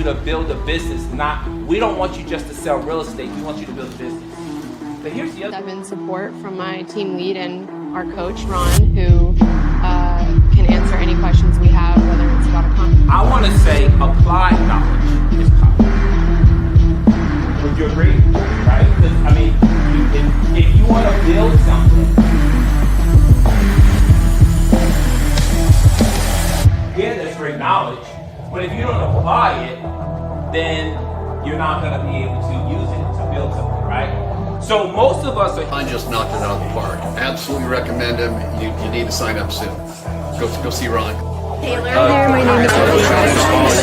you to build a business. We don't want you just to sell real estate. We want you to build a business. But here's the other. I've been support from my team lead and our coach, Ron, who can answer any questions we have, whether it's about a contract. I want to say applied knowledge is power. Would you agree? Right? Because, I mean, if you want to build something, yeah, there's great knowledge, but if you don't apply it, then you're not going to be able to use it to build something, right? So most of us I just knocked it out of the park. Absolutely recommend him. You need to sign up soon. Go see Ron. Taylor. Hi there, my name is What I love about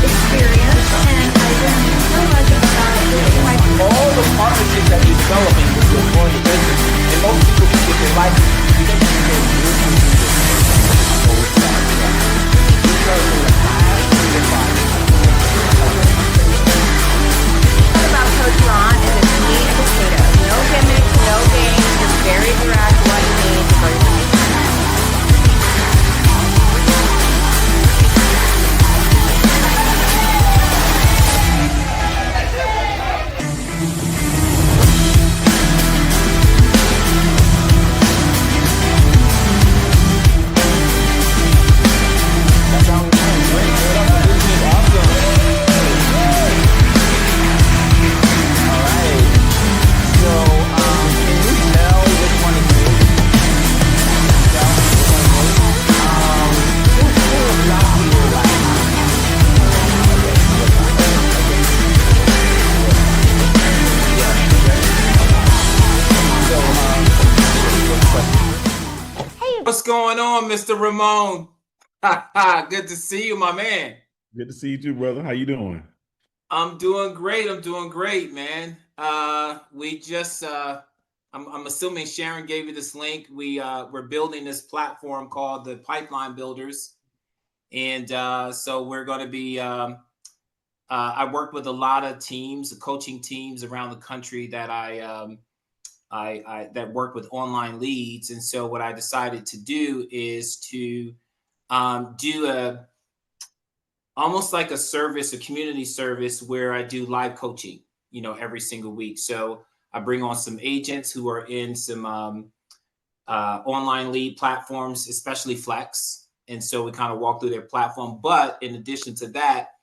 experience, and I learned so much about all the partnerships that you're developing with your growing business, and most people can get their life. What about Coach Ron is a meat and potatoes. No gimmicks, no games, just very direct what you need to grow your business. What's going on, Mr. Ramon? Good to see you, my man. Good to see you too, brother. How you doing? I'm doing great, man. We just, I'm assuming Sharon gave you this link. We're building this platform called the Pipeline Builders. And so we're going to be, I work with a lot of teams, coaching teams around the country that I that work with online leads. And so what I decided to do is to do almost like a service, a community service where I do live coaching, every single week. So I bring on some agents who are in some online lead platforms, especially Flex. And so we kind of walk through their platform. But in addition to that,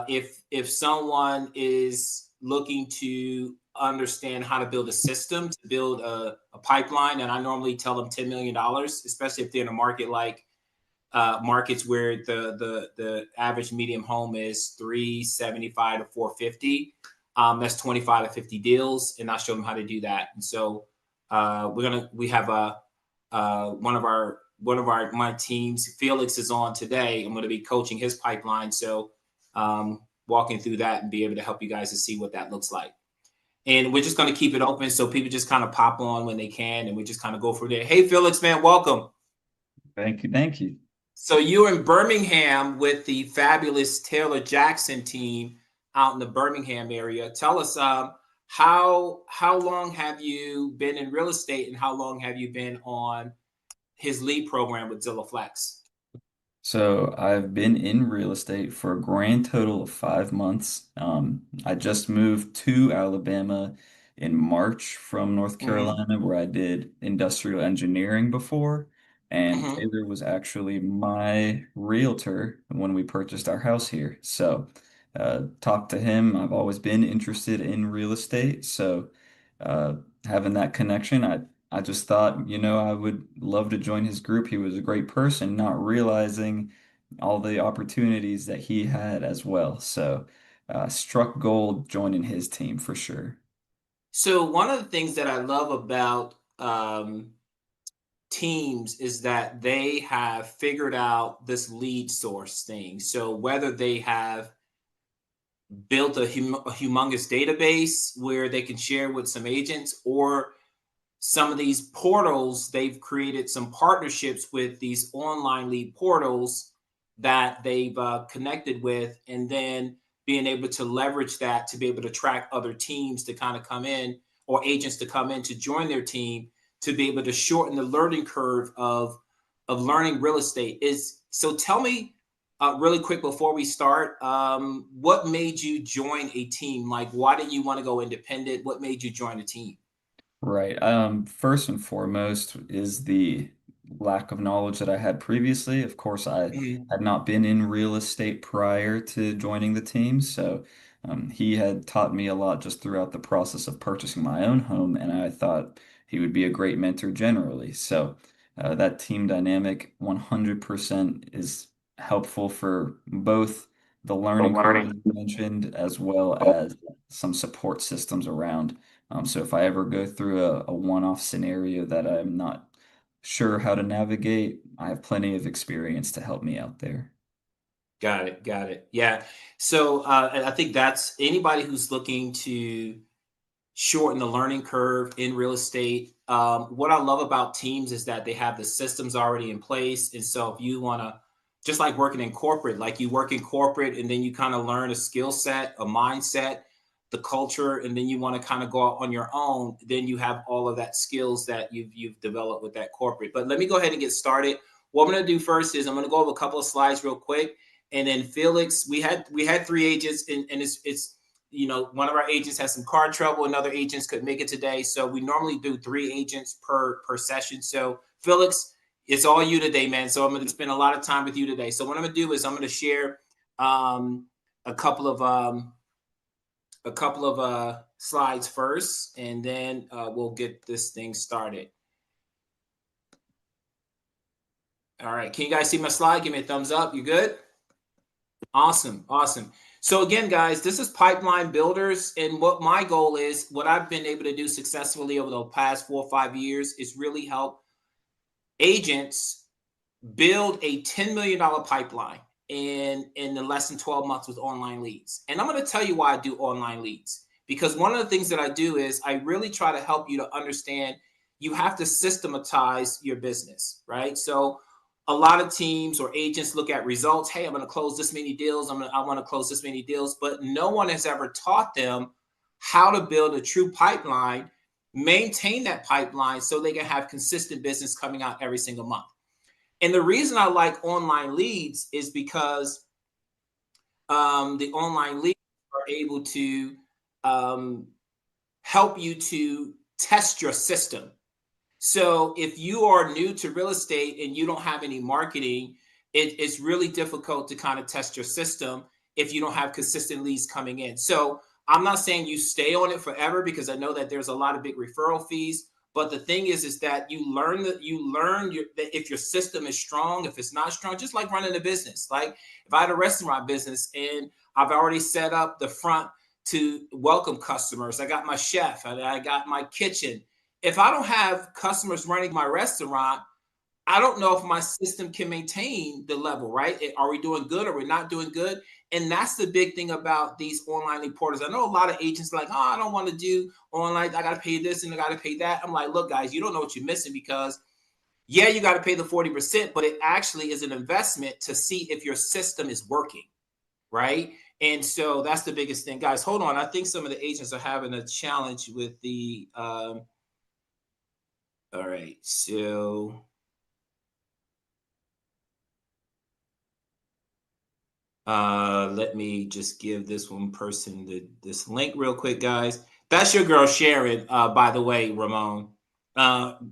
if someone is looking to understand how to build a system, to build a pipeline, and I normally tell them $10 million, especially if they're in a market like markets where the average medium home is 375 to 450. That's 25 to 50 deals, and I show them how to do that. And so we have one of my teams, Felix, is on today. I'm going to be coaching his pipeline, so walking through that and be able to help you guys to see what that looks like. And we're just going to keep it open so people just kind of pop on when they can, and we just kind of go from there. Hey, Felix, man, welcome. Thank you. So you're in Birmingham with the fabulous Taylor Jackson team out in the Birmingham area. Tell us, how long have you been in real estate, and how long have you been on his lead program with Zillow Flex? So I've been in real estate for a grand total of 5 months. I just moved to Alabama in March from North Carolina, where I did industrial engineering before. And Taylor was actually my realtor when we purchased our house here. So talked to him. I've always been interested in real estate. So having that connection, I just thought, I would love to join his group. He was a great person, not realizing all the opportunities that he had as well. So struck gold joining his team for sure. So one of the things that I love about teams is that they have figured out this lead source thing. So whether they have built a humongous database where they can share with some agents, or some of these portals, they've created some partnerships with these online lead portals that they've connected with, and then being able to leverage that to be able to track other teams to kind of come in, or agents to come in to join their team, to be able to shorten the learning curve of learning real estate. Is so tell me really quick before we start, what made you join a team? Like, why did you want to go independent? What made you join a team? Right. First and foremost is the lack of knowledge that I had previously. Of course, I Mhm. had not been in real estate prior to joining the team, so he had taught me a lot just throughout the process of purchasing my own home, and I thought he would be a great mentor generally. So that team dynamic 100% is helpful for both the The learning curve learning. that you mentioned, as well as some support systems around. So if I ever go through a one-off scenario that I'm not sure how to navigate, I have plenty of experience to help me out there. Got it. Got it. Yeah. So I think that's anybody who's looking to shorten the learning curve in real estate. What I love about teams is that they have the systems already in place. And so if you want to, just like working in corporate, like you work in corporate and then you kind of learn a skill set, a mindset, the culture, and then you want to kind of go out on your own, then you have all of that skills that you've developed with that corporate. But let me go ahead and get started. What I'm going to do first is I'm going to go over a couple of slides real quick. And then Felix, we had three agents, and it's one of our agents has some car trouble, and other agents could make it today. So we normally do three agents per session. So Felix, it's all you today, man. So I'm going to spend a lot of time with you today. So what I'm going to do is I'm going to share um, a couple of slides first, and then we'll get this thing started. All right, can you guys see my slide? Give me a thumbs up. You good? Awesome, awesome. So again, guys, this is Pipeline Builders, and what my goal is, what I've been able to do successfully over the past 4 or 5 years, is really help agents build a $10 million pipeline in the less than 12 months with online leads. And I'm going to tell you why I do online leads, because one of the things that I do is I really try to help you to understand you have to systematize your business, right? So a lot of teams or agents look at results. Hey, I'm going to close this many deals. I want to close this many deals, but no one has ever taught them how to build a true pipeline, maintain that pipeline so they can have consistent business coming out every single month. And the reason I like online leads is because the online leads are able to um, help you to test your system. So if you are new to real estate and you don't have any marketing, it's really difficult to kind of test your system if you don't have consistent leads coming in. So I'm not saying you stay on it forever, because I know that there's a lot of big referral fees. But the thing is that that if your system is strong, if it's not strong, just like running a business. Like if I had a restaurant business and I've already set up the front to welcome customers, I got my chef, I got my kitchen. If I don't have customers running my restaurant, I don't know if my system can maintain the level, right? Are we doing good? Or we're not doing good? And that's the big thing about these online lead portals. I know a lot of agents are like, oh, I don't want to do online. I got to pay this and I got to pay that. I'm like, look, guys, you don't know what you're missing, because yeah, you got to pay the 40%, but it actually is an investment to see if your system is working, right? And so that's the biggest thing. Guys, hold on. I think some of the agents are having a challenge with the, all right, so let me just give this one person this link real quick, guys. That's your girl Sharon, by the way, Ramon.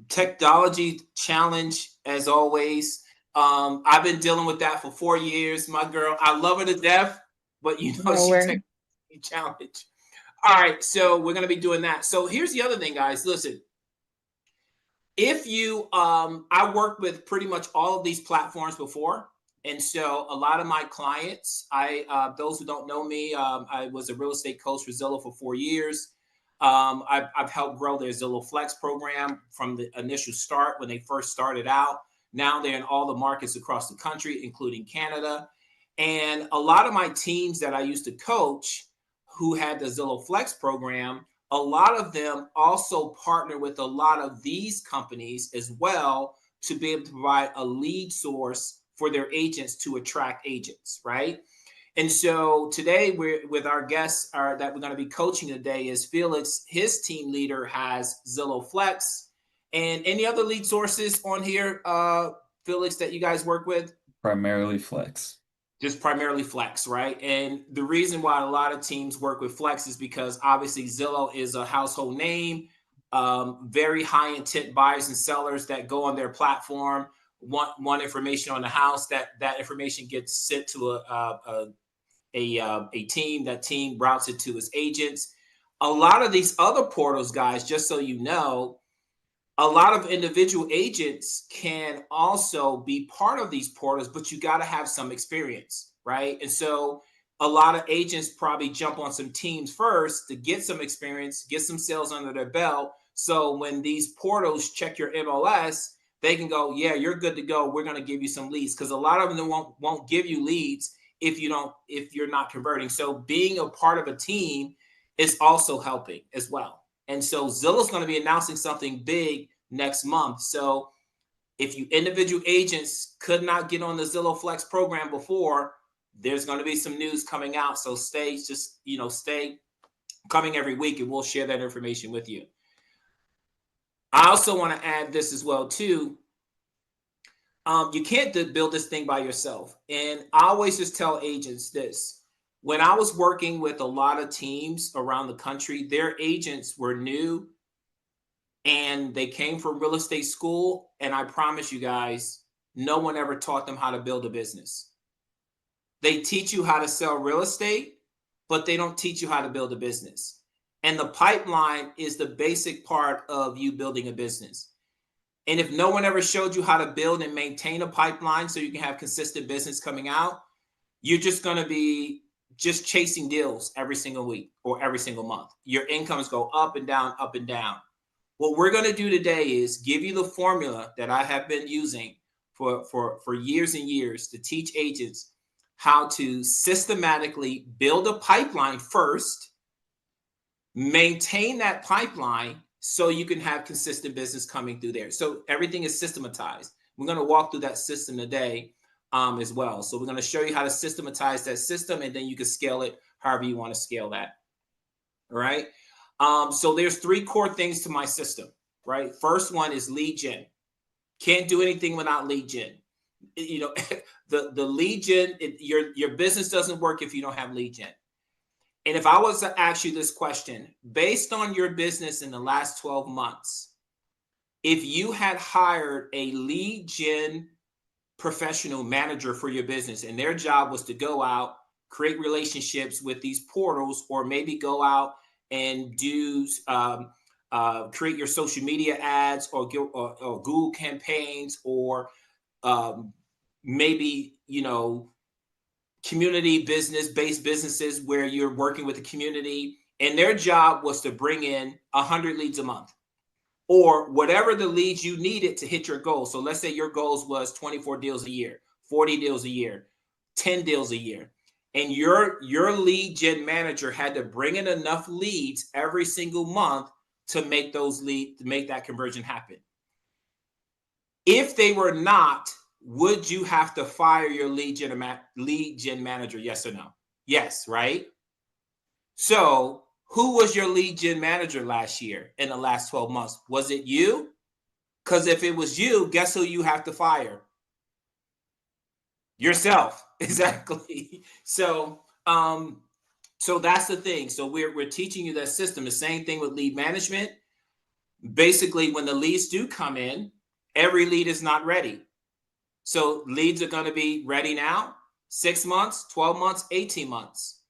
Technology challenge, as always. I've been dealing with that for 4 years. My girl, I love her to death, but she technology challenge. All right, so we're gonna be doing that. So here's the other thing, guys. Listen, if you I worked with pretty much all of these platforms before, and so a lot of my clients, those who don't know me, I was a real estate coach for Zillow for 4 years. I've helped grow their Zillow Flex program from the initial start when they first started out. Now they're in all the markets across the country, including Canada. And a lot of my teams that I used to coach who had the Zillow Flex program, a lot of them also partner with a lot of these companies as well to be able to provide a lead source for their agents to attract agents, right? And so today we're with our guests that we're going to be coaching today is Felix. His team leader has Zillow Flex. And any other lead sources on here, Felix, that you guys work with? Primarily Flex. Just primarily Flex, right? And the reason why a lot of teams work with Flex is because obviously Zillow is a household name, very high intent buyers and sellers that go on their platform, want information on the house. That information gets sent to a team. That team routes it to its agents. A lot of these other portals, guys, just so you know, a lot of individual agents can also be part of these portals, but you got to have some experience, right? And so a lot of agents probably jump on some teams first to get some experience, get some sales under their belt. So when these portals check your MLS, they can go, yeah, you're good to go. We're going to give you some leads, because a lot of them won't give you leads if you're not converting. So being a part of a team is also helping as well. And so Zillow's going to be announcing something big next month. So if you individual agents could not get on the Zillow Flex program before, there's going to be some news coming out. So stay coming every week, and we'll share that information with you. I also want to add this as well too. You can't build this thing by yourself. And I always just tell agents this. When I was working with a lot of teams around the country, their agents were new and they came from real estate school. And I promise you guys, no one ever taught them how to build a business. They teach you how to sell real estate, but they don't teach you how to build a business. And the pipeline is the basic part of you building a business. And if no one ever showed you how to build and maintain a pipeline so you can have consistent business coming out, you're just going to be just chasing deals every single week or every single month. Your incomes go up and down, up and down. What we're going to do today is give you the formula that I have been using for years and years to teach agents how to systematically build a pipeline first, maintain that pipeline so you can have consistent business coming through there. So everything is systematized. We're going to walk through that system today as well. So we're going to show you how to systematize that system, and then you can scale it however you want to scale that. All right. So there's 3 core things to my system, right? First one is lead gen. Can't do anything without lead gen. You know, the lead gen, your business doesn't work if you don't have lead gen. And if I was to ask you this question, based on your business in the last 12 months, if you had hired a lead gen professional manager for your business and their job was to go out, create relationships with these portals, or maybe go out and do create your social media ads or Google campaigns, or maybe, community based businesses where you're working with the community, and their job was to bring in 100 leads a month, or whatever the leads you needed to hit your goal. So let's say your goals was 24 deals a year, 40 deals a year, 10 deals a year. And your lead gen manager had to bring in enough leads every single month to make that conversion happen. If they were not, would you have to fire your lead gen manager? Yes or no? Yes, right? So who was your lead gen manager last year in the last 12 months? Was it you? Because if it was you, guess who you have to fire? Yourself. Exactly. So that's the thing. So we're teaching you that system. The same thing with lead management. Basically, when the leads do come in, every lead is not ready. So leads are going to be ready now, 6 months, 12 months, 18 months.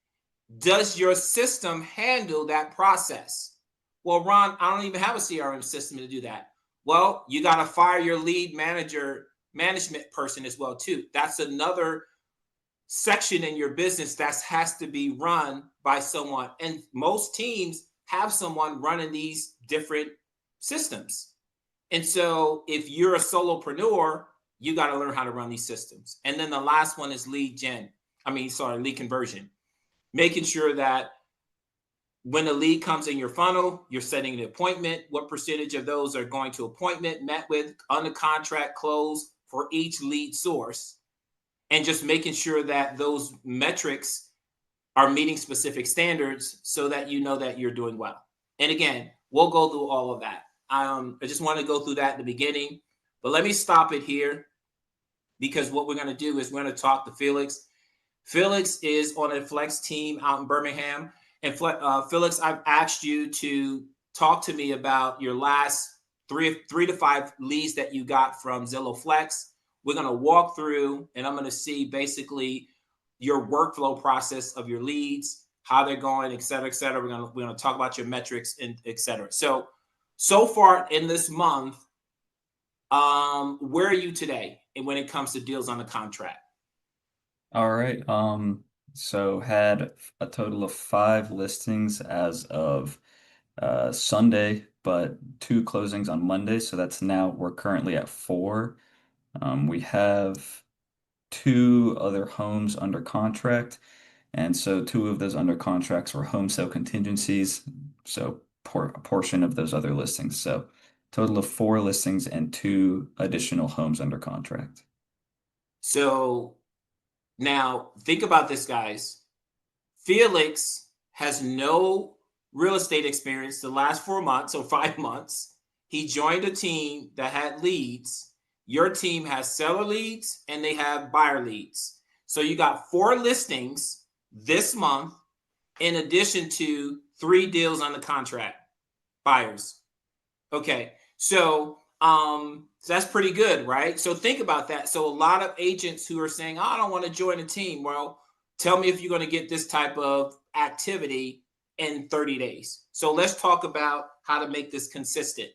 Does your system handle that process? Well, Ron, I don't even have a CRM system to do that. Well, you got to fire your lead management person as well too. That's another section in your business that has to be run by someone. And most teams have someone running these different systems. And so if you're a solopreneur, you got to learn how to run these systems. And then the last one is lead conversion. Making sure that when a lead comes in your funnel, you're setting an appointment. What percentage of those are going to appointment, met with, under contract, close for each lead source? and just making sure that those metrics are meeting specific standards so that you know that you're doing well. And again, we'll go through all of that. I just want to go through that at the beginning, but let me stop it here because what we're going to do is we're going to talk to Felix. Felix is on a flex team out in Birmingham. And Felix, I've asked you to talk to me about your last three to five leads that you got from Zillow Flex. We're going to walk through, and I'm going to see basically your workflow process of your leads, how they're going, et cetera, et cetera. We're going to talk about your metrics, and et cetera. So far in this month, where are you today when it comes to deals on the contract? All right. So had a total of 5 listings as of Sunday, but 2 closings on Monday. So we're currently at 4. We have 2 other homes under contract. And so 2 of those under contracts were home sale contingencies. So a portion of those other listings. So total of 4 listings and 2 additional homes under contract. So now think about this, guys. Felix has no real estate experience the last 4 months or 5 months. He joined a team that had leads. Your team has seller leads and they have buyer leads. So you got 4 listings this month in addition to 3 deals on the contract, buyers. Okay, so that's pretty good, right? So think about that. So a lot of agents who are saying, oh, I don't want to join a team. Well, tell me if you're going to get this type of activity in 30 days. So let's talk about how to make this consistent.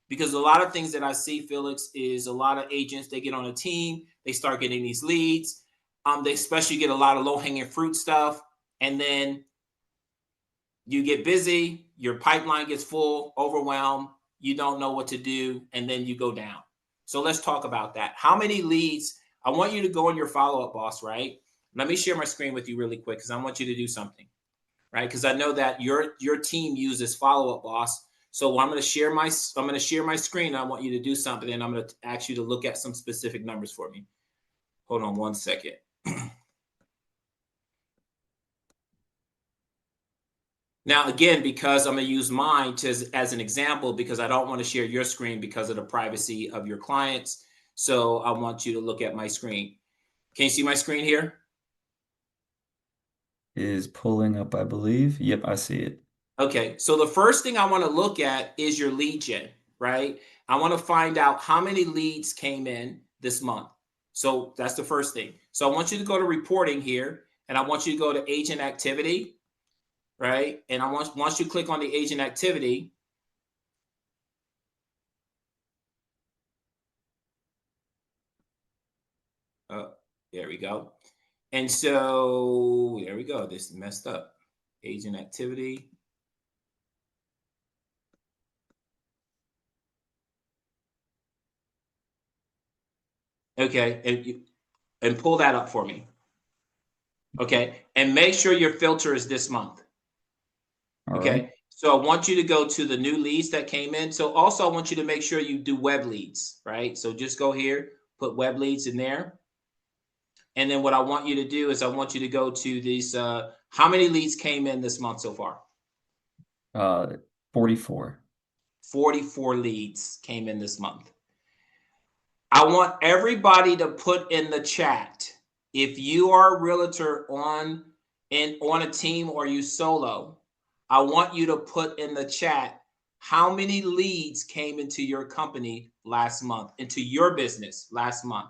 Because a lot of things that I see, Felix, is a lot of agents, they get on a team, they start getting these leads. They especially get a lot of low-hanging fruit stuff. And then you get busy, your pipeline gets full, overwhelmed, you don't know what to do, and then you go down. So let's talk about that. How many leads? I want you to go in your follow-up, boss, right? Let me share my screen with you really quick because I want you to do something, right? Because I know that your team uses follow-up, boss. So I'm going to share my screen. I want you to do something, and I'm going to ask you to look at some specific numbers for me. Hold on one second. Now, again, because I'm going to use mine as an example, because I don't want to share your screen because of the privacy of your clients. So I want you to look at my screen. Can you see my screen here? Is pulling up, I believe. Yep, I see it. Okay, so the first thing I want to look at is your lead gen, right? I want to find out how many leads came in this month. So that's the first thing. So I want you to go to reporting here, and I want you to go to agent activity, right? And once you click on the agent activity, there we go. And so there we go. This is messed up. Agent activity. Okay, and pull that up for me. Okay, and make sure your filter is this month. Okay, All right. so I want you to go to the new leads that came in. So also I want you to make sure you do web leads, right? So just go here, put web leads in there. And then what I want you to do is I want you to go to these, how many leads came in this month so far? 44. 44 leads came in this month. I want everybody to put in the chat, if you are a realtor on a team or you solo, I want you to put in the chat how many leads came into your company last month, into your business last month.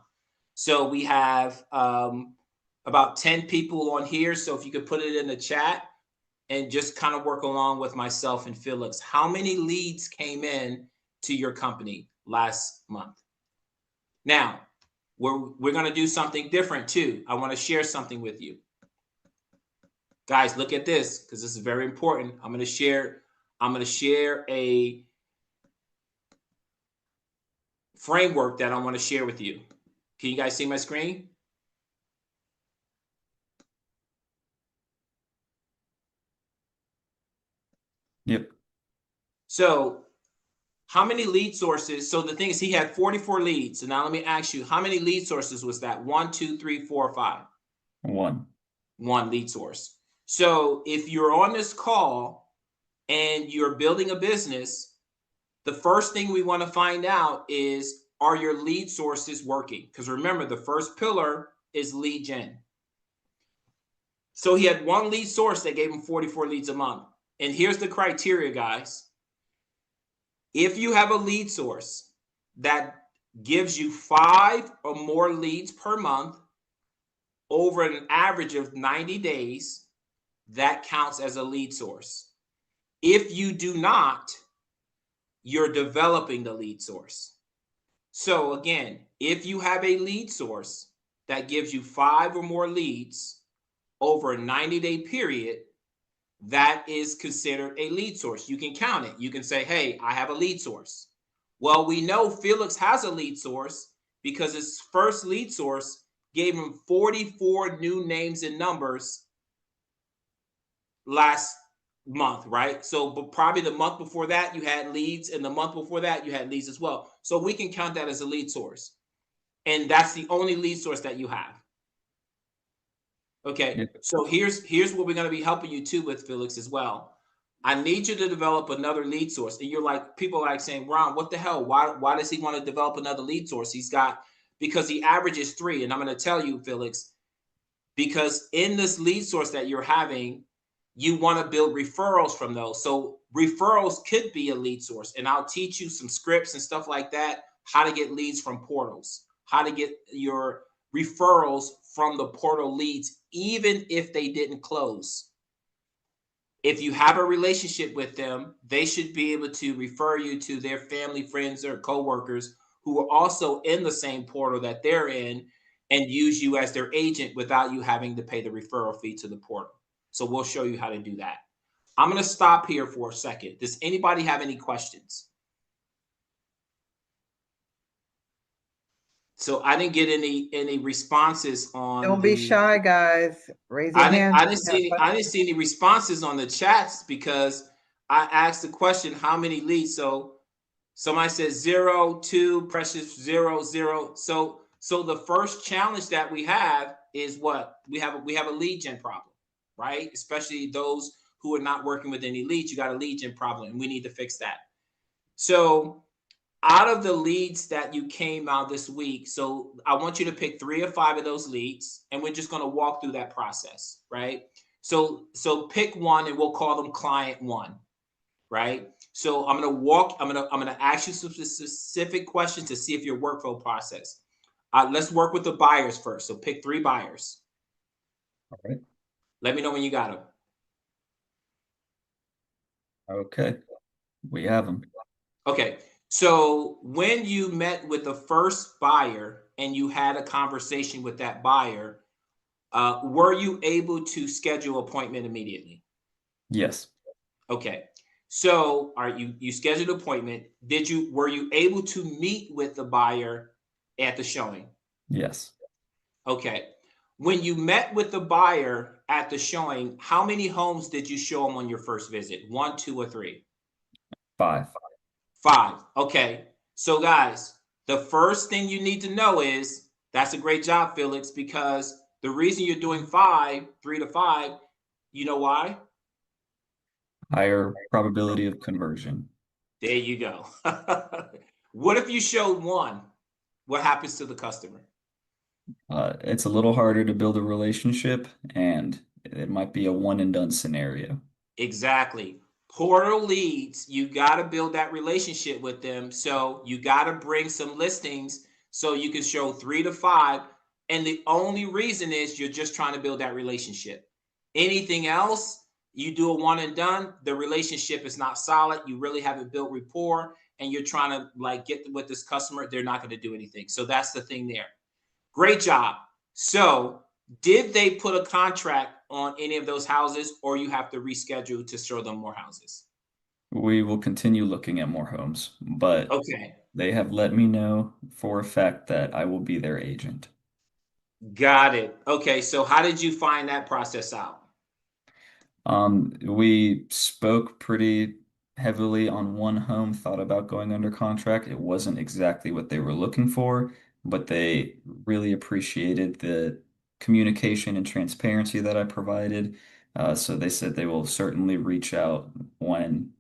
So we have about 10 people on here. So if you could put it in the chat and just kind of work along with myself and Felix, how many leads came in to your company last month? Now, we're going to do something different too. I want to share something with you. Guys, look at this because this is very important. I'm going to share a framework that I want to share with you. Can you guys see my screen? Yep. So How many lead sources? So the thing is, he had 44 leads. So now let me ask you, how many lead sources was that? 1, 2, 3, 4, 5? One. One lead source. So if you're on this call and you're building a business, the first thing we want to find out is, are your lead sources working? Because remember, the first pillar is lead gen. So he had one lead source that gave him 44 leads a month. And here's the criteria, guys. If you have a lead source that gives you 5 or more leads per month over an average of 90 days, that counts as a lead source. If you do not, you're developing the lead source. So again, if you have a lead source that gives you 5 or more leads over a 90-day period, that is considered a lead source. You can count it. You can say, hey, I have a lead source. Well, we know Felix has a lead source because his first lead source gave him 44 new names and numbers last month, right? So, but probably the month before that you had leads, and the month before that you had leads as well. So we can count that as a lead source. And that's the only lead source that you have. Okay, Yeah. so here's what we're going to be helping you too with, Felix, as well. I need you to develop another lead source. And you're like, people are like saying, Ron, what the hell? Why does he want to develop another lead source? Because he averages 3. And I'm going to tell you, Felix, because in this lead source that you're having, you want to build referrals from those. So referrals could be a lead source. And I'll teach you some scripts and stuff like that, how to get leads from portals, how to get your referrals from the portal leads, even if they didn't close. If you have a relationship with them, they should be able to refer you to their family, friends, or coworkers who are also in the same portal that they're in, and use you as their agent without you having to pay the referral fee to the portal. So we'll show you how to do that. I'm going to stop here for a second. Does anybody have any questions? So I didn't get any responses on Don't be shy, guys. Raise your hand. I didn't see any responses on the chats because I asked the question, how many leads? So somebody says 0, 2, Precious 0, 0. So the first challenge that we have is what? We have a lead gen problem, right? Especially those who are not working with any leads. You got a lead gen problem, and we need to fix that. So out of the leads that you came out this week, so I want you to pick 3 or 5 of those leads, and we're just going to walk through that process, right? So pick one, and we'll call them client 1, right? So I'm gonna ask you some specific questions to see if your workflow process. Let's work with the buyers first. So pick 3 buyers. All right. Let me know when you got them. Okay. We have them. Okay. So when you met with the first buyer and you had a conversation with that buyer, were you able to schedule an appointment immediately? Yes. Okay. So you scheduled an appointment. Were you able to meet with the buyer at the showing? Yes. Okay. When you met with the buyer at the showing, how many homes did you show them on your first visit? 1, 2, or 3? 5. 5. Okay. So guys, the first thing you need to know is, that's a great job, Felix, because the reason you're doing 3 to 5, you know why? Higher probability of conversion. There you go. What if you showed 1? What happens to the customer? It's a little harder to build a relationship, and it might be a one and done scenario. Exactly. Portal leads, you got to build that relationship with them. So you got to bring some listings so you can show 3 to 5. And the only reason is you're just trying to build that relationship. Anything else, you do a one and done, the relationship is not solid. You really haven't built rapport, and you're trying to like get with this customer. They're not going to do anything. So that's the thing there. Great job. So did they put a contract on any of those houses, or you have to reschedule to show them more houses? We will continue looking at more homes, but Okay. they have let me know for a fact that I will be their agent. Got it. Okay. So how did you find that process out? We spoke pretty heavily on one home, thought about going under contract. It wasn't exactly what they were looking for, but they really appreciated the communication and transparency that I provided. So they said they will certainly reach out when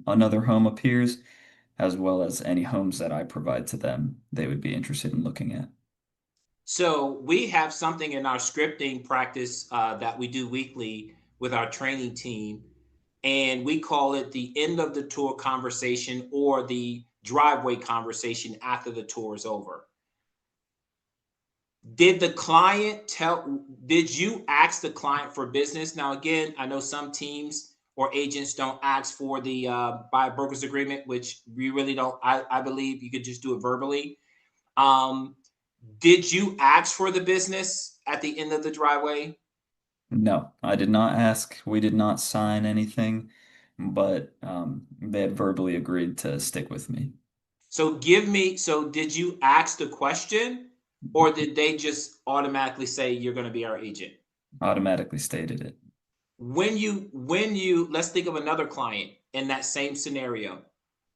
another home appears, as well as any homes that I provide to them, they would be interested in looking at. So we have something in our scripting practice that we do weekly with our training team, and we call it the end of the tour conversation or the driveway conversation after the tour is over. Did you ask the client for business? Now, again, I know some teams or agents don't ask for the buy broker's agreement, which we really don't. I believe you could just do it verbally. Um, did you ask for the business at the end of the driveway? No, I did not ask. We did not sign anything, but they had verbally agreed to stick with me. So did you ask the question or did they just automatically say you're going to be our agent? Automatically stated it. Let's think of another client in that same scenario.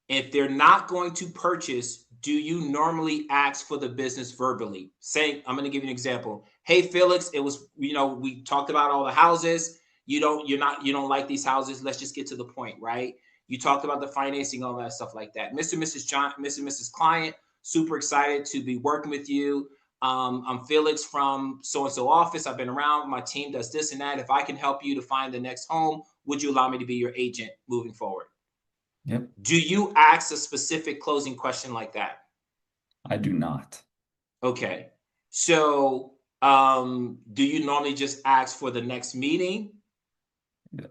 If they're not going to purchase, do you normally ask for the business verbally? I'm going to give you an example. Hey, Felix, it was, we talked about all the houses. You don't like these houses. Let's just get to the point, right? You talked about the financing, all that stuff like that. Mr. and Mrs. Client, super excited to be working with you. I'm Felix from so-and-so office. I've been around. My team does this and that. If I can help you to find the next home, would you allow me to be your agent moving forward? Yep. Do you ask a specific closing question like that? I do not. Okay. So, do you normally just ask for the next meeting?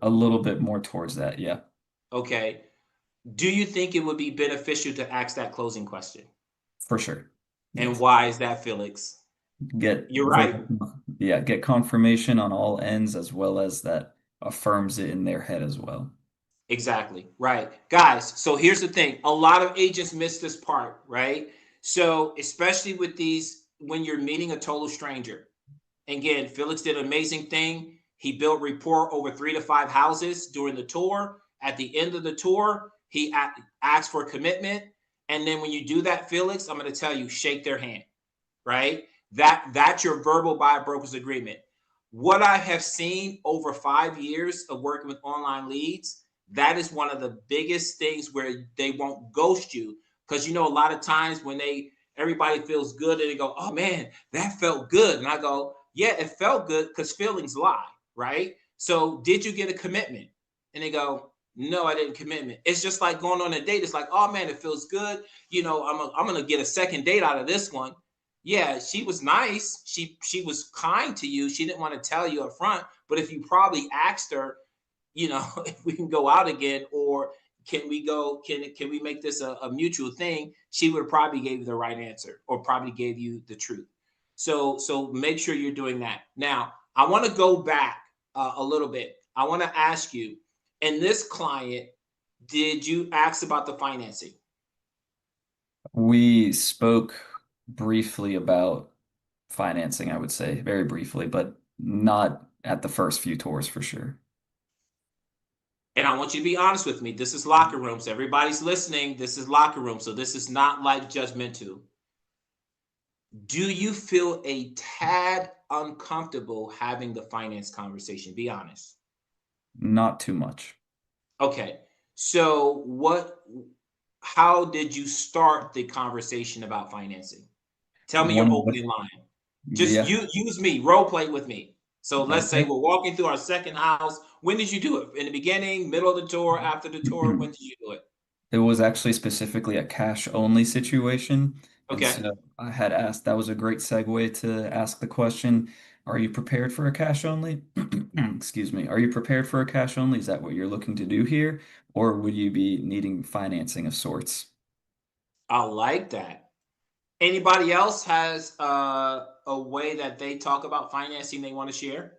A little bit more towards that, yeah. Okay. Do you think it would be beneficial to ask that closing question? For sure. And Yes. why is that, Felix? You're right. Yeah, get confirmation on all ends as well as that affirms it in their head as well. Exactly. Right. Guys, so here's the thing. A lot of agents miss this part, right? So, especially with these, when you're meeting a total stranger. Again, Felix did an amazing thing. He built rapport over 3 to 5 houses during the tour. At the end of the tour, he asked for a commitment. And then when you do that, Felix, I'm going to tell you, shake their hand, right? That's your verbal buyer broker's agreement. What I have seen over 5 years of working with online leads, that is one of the biggest things where they won't ghost you. Because a lot of times when everybody feels good and they go, oh man, that felt good. And I go, yeah, it felt good because feelings lie, right? So did you get a commitment? And they go, no, I didn't commitment. It's just like going on a date. It's like, oh man, it feels good. I'm gonna get a second date out of this one. Yeah, she was nice. She was kind to you. She didn't want to tell you up front. But if you probably asked her, if we can go out again, or can we make this a mutual thing, she would have probably gave you the right answer or probably gave you the truth. So make sure you're doing that. Now, I want to go back a little bit. I want to ask you, and this client, did you ask about the financing? We spoke briefly about financing, I would say, very briefly, but not at the first few tours for sure. And I want you to be honest with me. This is locker room. So everybody's listening. This is locker room. So this is not like judgmental. Do you feel a tad uncomfortable having the finance conversation? Be honest. Not too much. Okay. So how did you start the conversation about financing? Tell me your opening line. Just use me, role play with me. So let's say we're walking through our second house. When did you do it? In the beginning, middle of the tour, after the tour? When did you do it? It was actually specifically a cash only situation. Okay. And so I had asked, that was a great segue to ask the question, are you prepared for a cash only? Excuse me. Are you prepared for a cash only? Is that what you're looking to do here? Or would you be needing financing of sorts? I like that. Anybody else has a way that they talk about financing they want to share?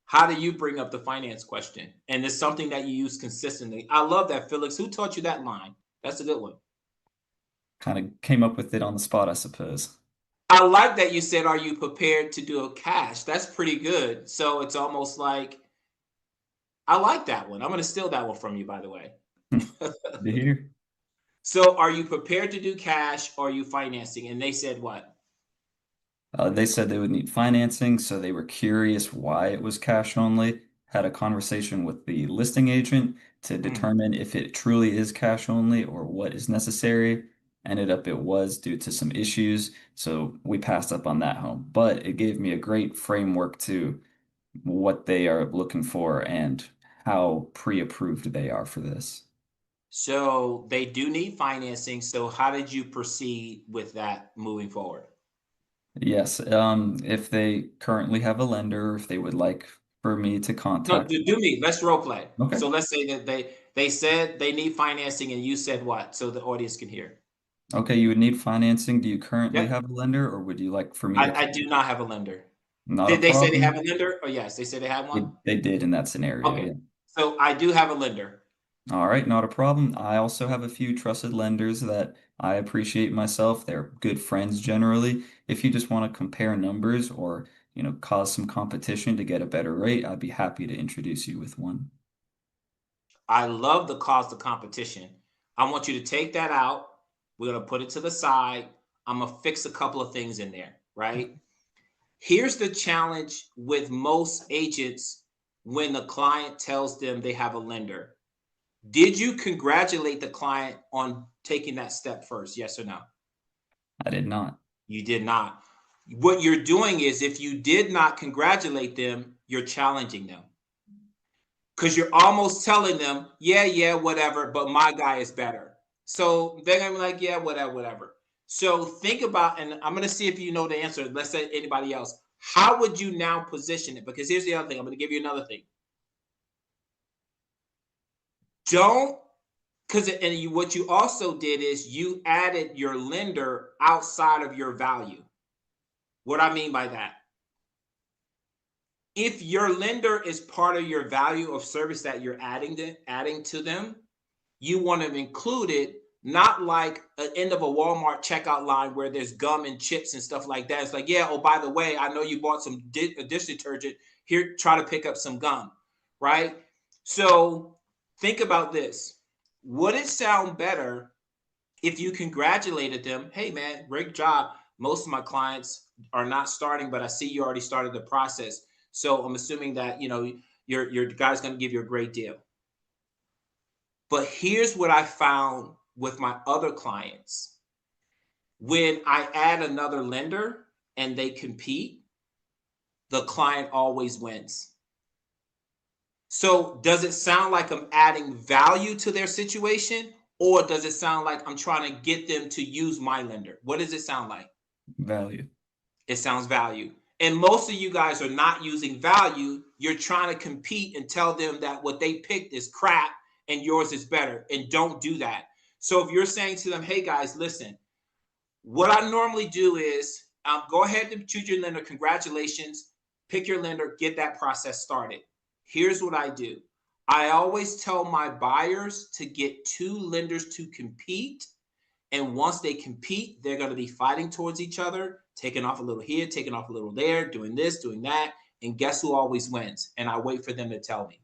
How do you bring up the finance question? And it's something that you use consistently. I love that, Felix. Who taught you that line? That's a good one. Kind of came up with it on the spot, I suppose. I like that you said, are you prepared to do a cash? That's pretty good. So it's almost like I like that one. I'm going to steal that one from you, by the way. To hear. So are you prepared to do cash or are you financing? And they said what? They said they would need financing, so they were curious why it was cash only. Had a conversation with the listing agent to Hmm. determine if it truly is cash only or what is necessary. Ended up it was due to some issues, so we passed up on that home. But it gave me a great framework to what they are looking for and how pre-approved they are for this. So they do need financing. So how did you proceed with that moving forward? Yes, if they currently have a lender, if they would like for me to No, contact. do me. Let's role play. Okay. So let's say that they said they need financing and you said what? So the audience can hear. Okay, you would need financing. Do you currently Yep. have a lender, or would you like for me to? I do not have a lender. Not a Did they say they have a problem. lender? Oh, yes, they said they had one. They did in that scenario, Okay. yeah. So I do have a lender. All right, not a problem. I also have a few trusted lenders that I appreciate myself. They're good friends generally. If you just want to compare numbers or, cause some competition to get a better rate, I'd be happy to introduce you with one. I love the cost of competition. I want you to take that out. We're going to put it to the side. I'm going to fix a couple of things in there, right? Here's the challenge with most agents when the client tells them they have a lender. Did you congratulate the client on taking that step first? Yes or no? I did not. You did not. What you're doing is if you did not congratulate them, you're challenging them. Because you're almost telling them, yeah, whatever, but my guy is better. So they're gonna be like, yeah, whatever. So think about, and I'm gonna see if you know the answer. Let's say anybody else. How would you now position it? Because here's the other thing. I'm gonna give you another thing. Don't, because what you also did is you added your lender outside of your value. What I mean by that, if your lender is part of your value of service that you're adding to them, you want to include it, not like an end of a Walmart checkout line where there's gum and chips and stuff like that. It's like, yeah, oh, by the way, I know you bought some dish detergent. Here, try to pick up some gum, right? So think about this. Would it sound better if you congratulated them? Hey, man, great job. Most of my clients are not starting, but I see you already started the process. So I'm assuming that, your guy's going to give you a great deal. But here's what I found with my other clients. When I add another lender and they compete, the client always wins. So does it sound like I'm adding value to their situation, or does it sound like I'm trying to get them to use my lender? What does it sound like? Value. It sounds value. And most of you guys are not using value. You're trying to compete and tell them that what they picked is crap and yours is better. And don't do that. So if you're saying to them, hey guys, listen, what I normally do is go ahead and choose your lender. Congratulations. Pick your lender, get that process started. Here's what I do. I always tell my buyers to get two lenders to compete. And once they compete, they're going to be fighting towards each other, taking off a little here, taking off a little there, doing this, doing that. And guess who always wins? And I wait for them to tell me.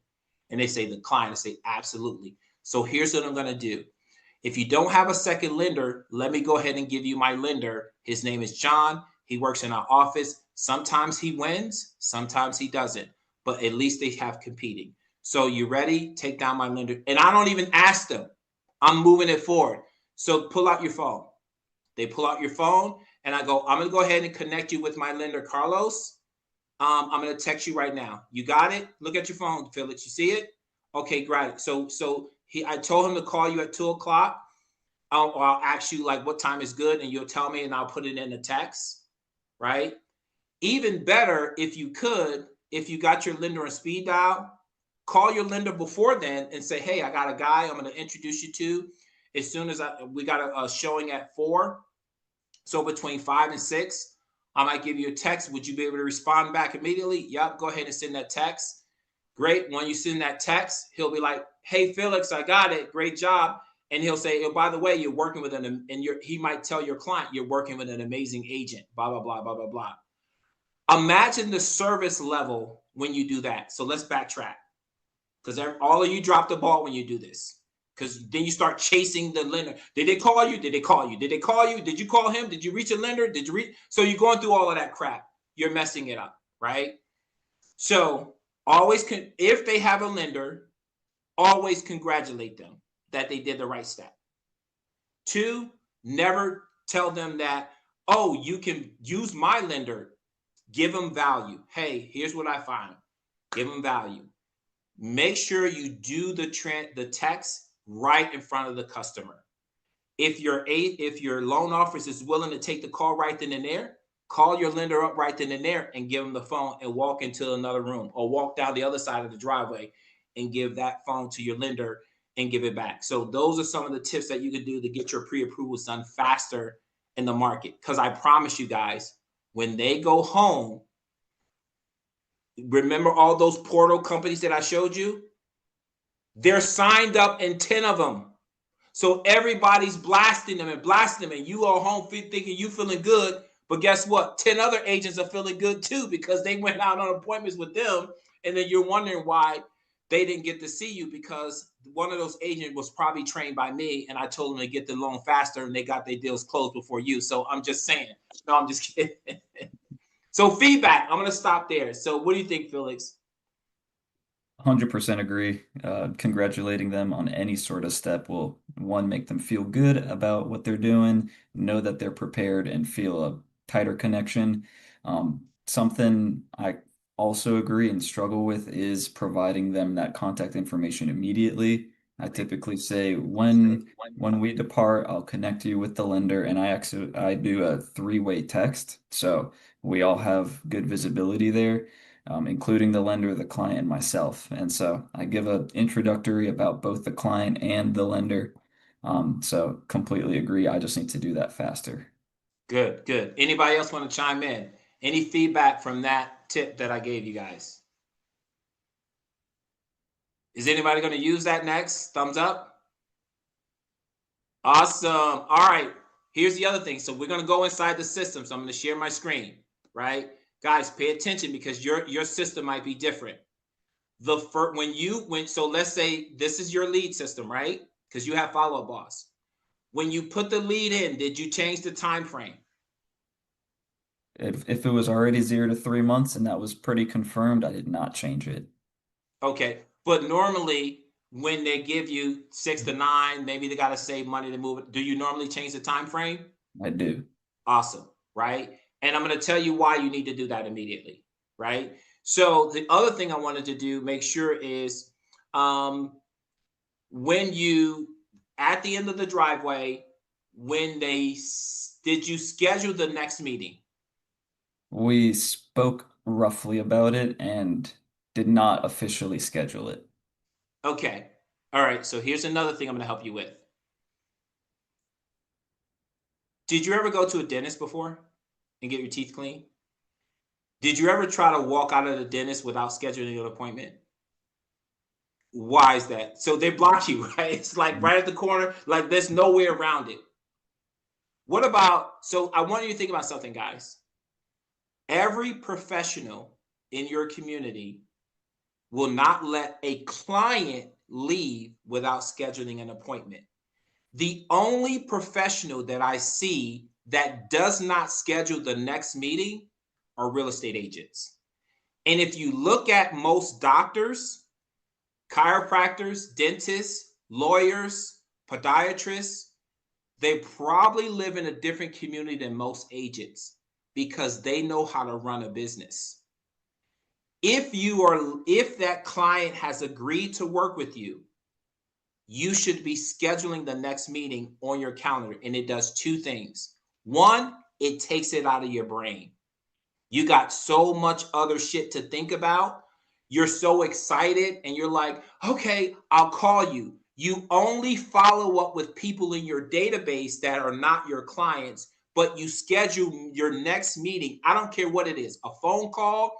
And they say, the client, I say, absolutely. So here's what I'm going to do. If you don't have a second lender, let me go ahead and give you my lender. His name is John. He works in our office. Sometimes he wins, sometimes he doesn't, but at least they have competing. So you ready? Take down my lender. And I don't even ask them. I'm moving it forward. So pull out your phone. They pull out your phone and I go, I'm going to go ahead and connect you with my lender, Carlos. I'm going to text you right now. You got it? Look at your phone, Felix. You see it? Okay, great. So I told him to call you at 2:00. I'll ask you like what time is good and you'll tell me and I'll put it in the text, right? Even better, if you got your lender on speed dial, call your lender before then and say, hey, I got a guy I'm going to introduce you to. As soon as we got a showing at 4, so between 5 and 6, I might give you a text. Would you be able to respond back immediately? Yep, go ahead and send that text. Great. When you send that text, he'll be like, hey, Felix, I got it. Great job. And he'll say, oh, by the way, you're working with he might tell your client you're working with an amazing agent, blah, blah, blah, blah, blah, blah. Imagine the service level when you do that. So let's backtrack. because all of you drop the ball when you do this. Because then you start chasing the lender. Did they call you? Did they call you? Did they call you? Did you call him? Did you reach a lender? Did you reach? So you're going through all of that crap. You're messing it up, right? So always, if they have a lender, always congratulate them that they did the right step. 2, never tell them that, oh, you can use my lender. Give them value. Hey, here's what I find. Give them value. Make sure you do the text right in front of the customer. If your loan officer is willing to take the call right then and there, call your lender up right then and there and give them the phone and walk into another room, or walk down the other side of the driveway and give that phone to your lender and give it back. So those are some of the tips that you can do to get your pre-approvals done faster in the market. Because I promise you guys, when they go home, remember all those portal companies that I showed you? They're signed up in 10 of them. So everybody's blasting them, and you are home thinking you feeling good. But guess what? 10 other agents are feeling good too, because they went out on appointments with them. And then you're wondering why they didn't get to see you, because one of those agents was probably trained by me, and I told them to get the loan faster, and they got their deals closed before you. So I'm just saying. No, I'm just kidding. So feedback, I'm going to stop there. So what do you think, Felix? 100% agree. Congratulating them on any sort of step will, one, make them feel good about what they're doing, know that they're prepared, and feel a tighter connection. Something I also agree and struggle with is providing them that contact information immediately. I typically say when we depart, I'll connect you with the lender, and I do a 3-way text, so we all have good visibility there. Including the lender, the client, and myself. And so I give an introductory about both the client and the lender. So completely agree. I just need to do that faster. Good, good. Anybody else want to chime in? Any feedback from that tip that I gave you guys? Is anybody going to use that next? Thumbs up. Awesome. All right. Here's the other thing. So we're going to go inside the system. So I'm going to share my screen, right? Guys, pay attention, because your system might be different. So let's say this is your lead system, right? Because you have Follow Up Boss. When you put the lead in, did you change the time frame? If it was already 0 to 3 months and that was pretty confirmed, I did not change it. Okay. But normally when they give you 6 to 9, maybe they got to save money to move it. Do you normally change the time frame? I do. Awesome, right? And I'm going to tell you why you need to do that immediately, right? So the other thing I wanted to do, make sure is when you, at the end of the driveway, did you schedule the next meeting? We spoke roughly about it and did not officially schedule it. Okay. All right. So here's another thing I'm going to help you with. Did you ever go to a dentist before and get your teeth cleaned? Did you ever try to walk out of the dentist without scheduling an appointment? Why is that? So they block you, right? It's like right at the corner, like there's no way around it. What about, so I want you to think about something, guys. Every professional in your community will not let a client leave without scheduling an appointment. The only professional that I see that does not schedule the next meeting are real estate agents. And if you look at most doctors, chiropractors, dentists, lawyers, podiatrists, they probably live in a different community than most agents, because they know how to run a business. If that client has agreed to work with you, you should be scheduling the next meeting on your calendar. And it does 2 things. 1, it takes it out of your brain. You got so much other shit to think about. You're so excited and you're like, okay, I'll call you. You only follow up with people in your database that are not your clients, but you schedule your next meeting. I don't care what it is, a phone call,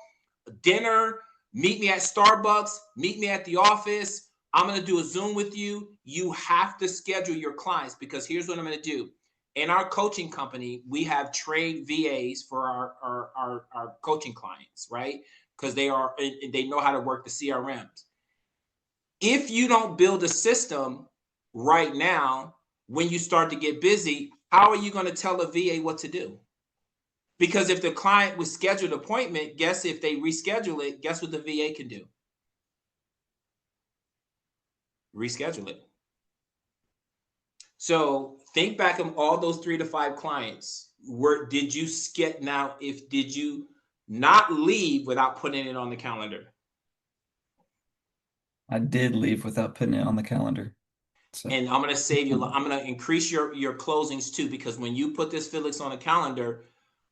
a dinner, meet me at Starbucks, meet me at the office. I'm going to do a Zoom with you. You have to schedule your clients, because here's what I'm going to do. In our coaching company, we have trained VAs for our coaching clients, right? Because they know how to work the CRMs. If you don't build a system right now, when you start to get busy, how are you going to tell a VA what to do? Because if the client was scheduled an appointment, guess if they reschedule it, guess what the VA can do? Reschedule it. So think back of all those 3 to 5 clients. Did you not leave without putting it on the calendar? I did leave without putting it on the calendar. So And I'm going to save you. I'm going to increase your closings too, because when you put this Felix on the calendar,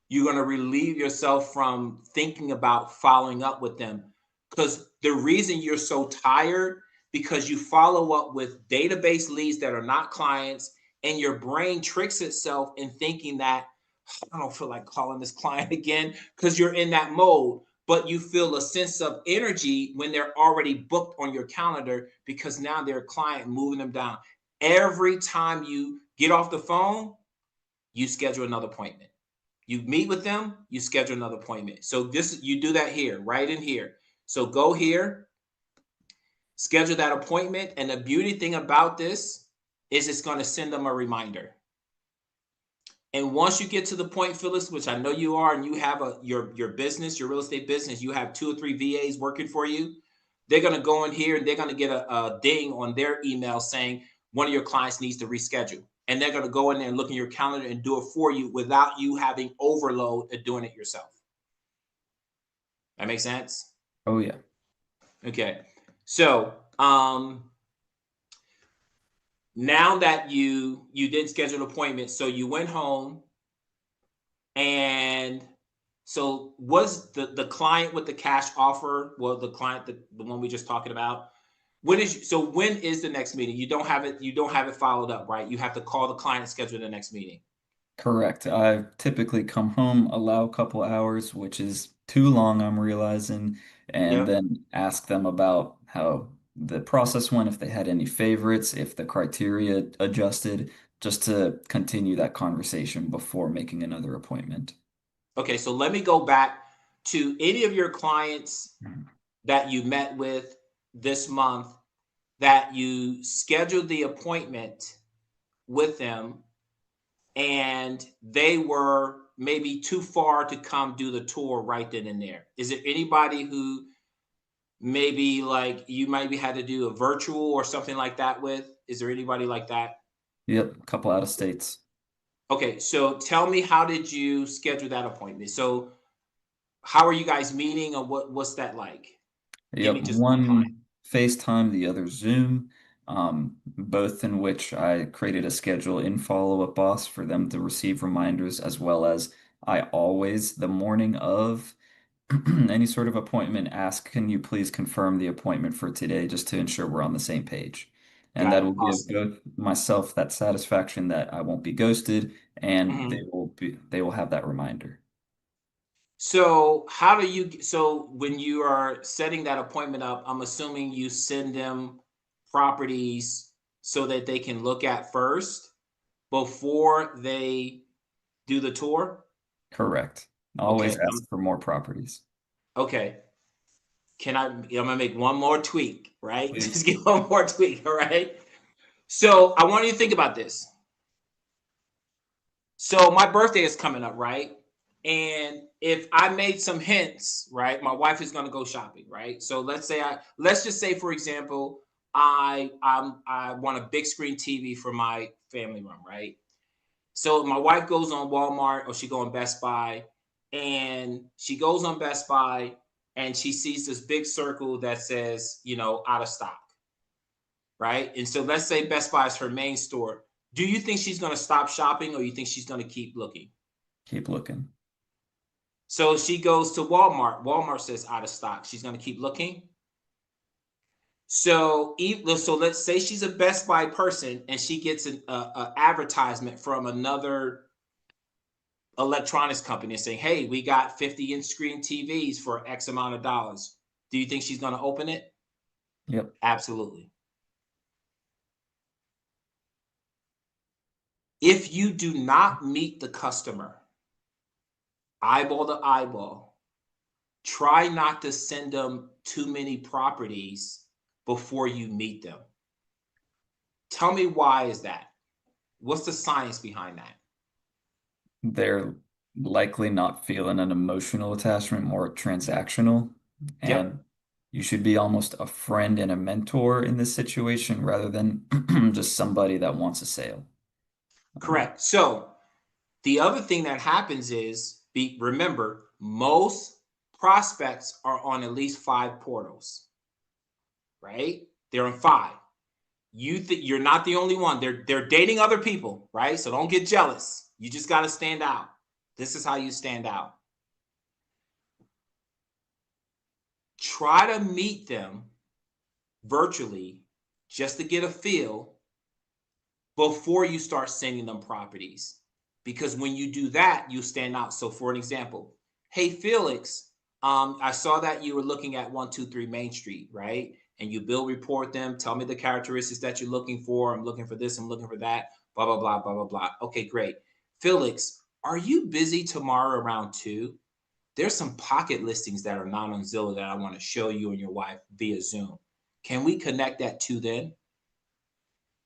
you're going to relieve yourself from thinking about following up with them. Because the reason you're so tired, because you follow up with database leads that are not clients, and your brain tricks itself in thinking that I don't feel like calling this client again, because you're in that mode. But you feel a sense of energy when they're already booked on your calendar, because now they're a client, moving them down. Every time you get off the phone, you schedule another appointment. You meet with them, you schedule another appointment. So you do that here, right in here. So go here, schedule that appointment. And the beauty thing about this is it's going to send them a reminder. And once you get to the point, Phyllis, which I know you are, and you have your business, your real estate business, you have 2 or 3 VAs working for you, they're going to go in here and they're going to get a ding on their email saying one of your clients needs to reschedule. And they're going to go in there and look in your calendar and do it for you without you having overload of doing it yourself. That makes sense? oh yeah. Okay. So now that you did schedule an appointment, so you went home, and so was the client with the cash offer, well, the client, the one we just talking about, when is the next meeting? You don't have it followed up, right? You have to call the client and schedule the next meeting. Correct. I typically come home, allow a couple hours, which is too long, I'm realizing, and Yep. then ask them about how the process went, if they had any favorites, if the criteria adjusted, just to continue that conversation before making another appointment. Okay, so let me go back to any of your clients Mhm. that you met with this month that you scheduled the appointment with them, and they were maybe too far to come do the tour right then and there. Is there anybody who maybe like you maybe had to do a virtual or something like that with? Is there anybody like that? Yep, a couple out of states. Okay, so tell me, how did you schedule that appointment? So how are you guys meeting, or what's that like? Give Yep, me just one client. one FaceTime, the other Zoom, both in which I created a schedule in Follow Up Boss for them to receive reminders, as well as I always, the morning of any sort of appointment, ask, can you please confirm the appointment for today, just to ensure we're on the same page. And Got that it. will give Awesome. both myself that satisfaction that I won't be ghosted, and Mhm. they will have that reminder. So when you are setting that appointment up, I'm assuming you send them properties so that they can look at first before they do the tour? Correct. Okay. Always ask for more properties. Okay. I'm gonna make one more tweak, right? Please. Just get one more tweak, all right? So I want you to think about this. So my birthday is coming up, right? And if I made some hints, right, my wife is going to go shopping, right? So let's just say, for example, I want a big screen TV for my family room, right? So my wife goes on Walmart, or she go on Best Buy, and she goes on Best Buy and she sees this big circle that says, out of stock, right? And so let's say Best Buy is her main store. Do you think she's going to stop shopping, or you think she's going to keep looking? Keep looking. So she goes to Walmart. Walmart says out of stock. She's going to keep looking. So let's say she's a Best Buy person and she gets an advertisement from another electronics company saying, hey, we got 50-inch screen TVs for X amount of dollars. Do you think she's going to open it? Yep. Absolutely. If you do not meet the customer eyeball to eyeball, try not to send them too many properties before you meet them. Tell me, why is that? What's the science behind that? They're likely not feeling an emotional attachment, more transactional. Yep. And you should be almost a friend and a mentor in this situation rather than just somebody that wants a sale. Correct. So the other thing that happens is, remember, most prospects are on at least 5 portals, right? They're on 5. You're not the only one. They're dating other people, right? So don't get jealous. You just got to stand out. This is how you stand out. Try to meet them virtually just to get a feel before you start sending them properties. Because when you do that, you stand out. So for an example, hey, Felix, I saw that you were looking at 123 Main Street, right? And you bill report them. Tell me the characteristics that you're looking for. I'm looking for this. I'm looking for that. Blah, blah, blah, blah, blah, blah. Okay, great. Felix, are you busy tomorrow around 2? There's some pocket listings that are not on Zillow that I want to show you and your wife via Zoom. Can we connect that to then?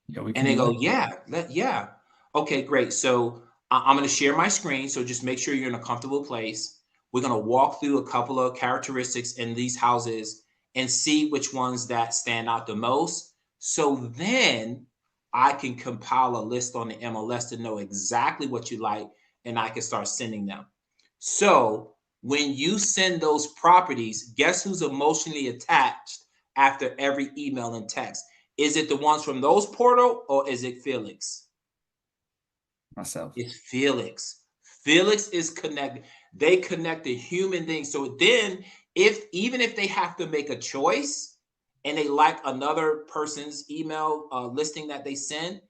Yeah, we can And they do go, that. yeah. Okay, great. So I'm going to share my screen. So just make sure you're in a comfortable place. We're going to walk through a couple of characteristics in these houses and see which ones that stand out the most. So then I can compile a list on the MLS to know exactly what you like, and I can start sending them. So when you send those properties, guess who's emotionally attached after every email and text? Is it the ones from those portal, or is it Felix? Myself. It's Felix. Felix is connected. They connect the human thing. So then, even if they have to make a choice and they like another person's email listing that they send,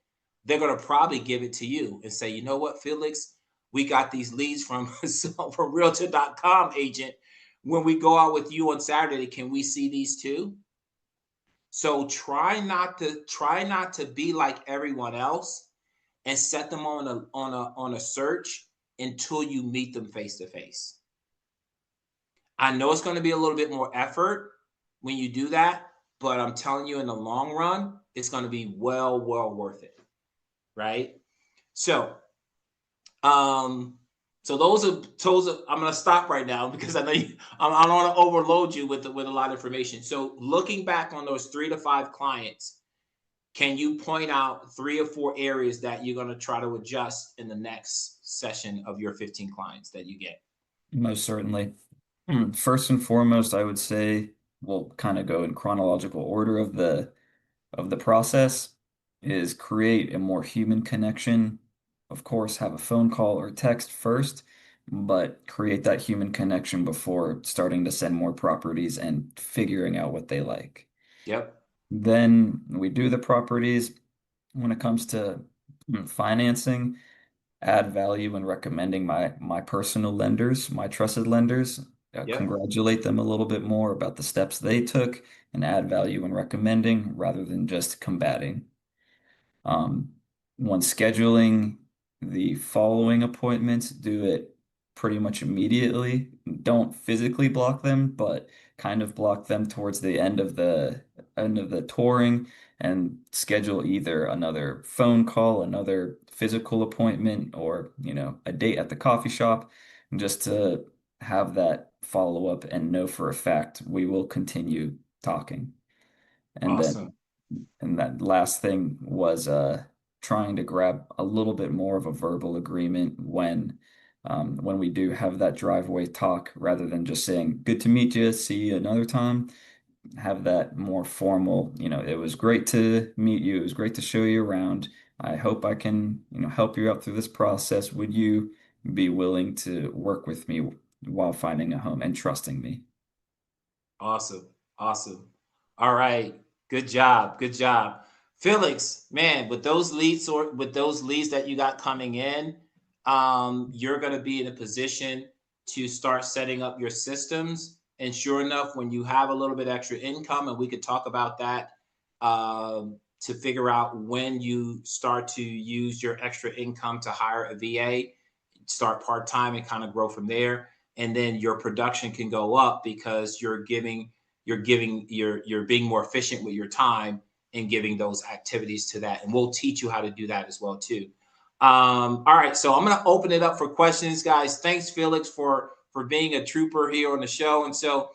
they're going to probably give it to you and say, you know what, Felix, we got these leads from Realtor.com agent. When we go out with you on Saturday, can we see these too? So try not to be like everyone else and set them on a search until you meet them face to face. I know it's going to be a little bit more effort when you do that, but I'm telling you, in the long run, it's going to be well worth it, right? So, those are. I'm going to stop right now because I know I don't want to overload you with a lot of information. So, looking back on those 3 to 5 clients, can you point out 3 or 4 areas that you're going to try to adjust in the next session of your 15 clients that you get? Most certainly. First and foremost, I would say we'll kind of go in chronological order of the process is create a more human connection. Of course, have a phone call or text first, but create that human connection before starting to send more properties and figuring out what they like. Yep. Then we do the properties. When it comes to financing, add value in recommending my personal lenders, my trusted lenders, Yep. congratulate them a little bit more about the steps they took, and add value in recommending rather than just combating. Um, when scheduling the following appointments, do it pretty much immediately. Don't physically block them, but kind of block them towards the end of the touring and schedule either another phone call, another physical appointment, or, a date at the coffee shop, just to have that follow up and know for a fact we will continue talking. And then Awesome. and that last thing was trying to grab a little bit more of a verbal agreement when we do have that driveway talk, rather than just saying, "Good to meet you, see you another time." Have that more formal, it was great to meet you. It was great to show you around. I hope I can, help you out through this process. Would you be willing to work with me while finding a home and trusting me? Awesome. All right. Good job. Felix, man, with those leads that you got coming in, you're going to be in a position to start setting up your systems. And sure enough, when you have a little bit extra income, and we could talk about that, to figure out when you start to use your extra income to hire a VA, start part-time and kind of grow from there. And then your production can go up because you're giving you're being more efficient with your time and giving those activities to that. And we'll teach you how to do that as well too. All right, so I'm going to open it up for questions, guys. Thanks, Felix, for being a trooper here on the show. And so,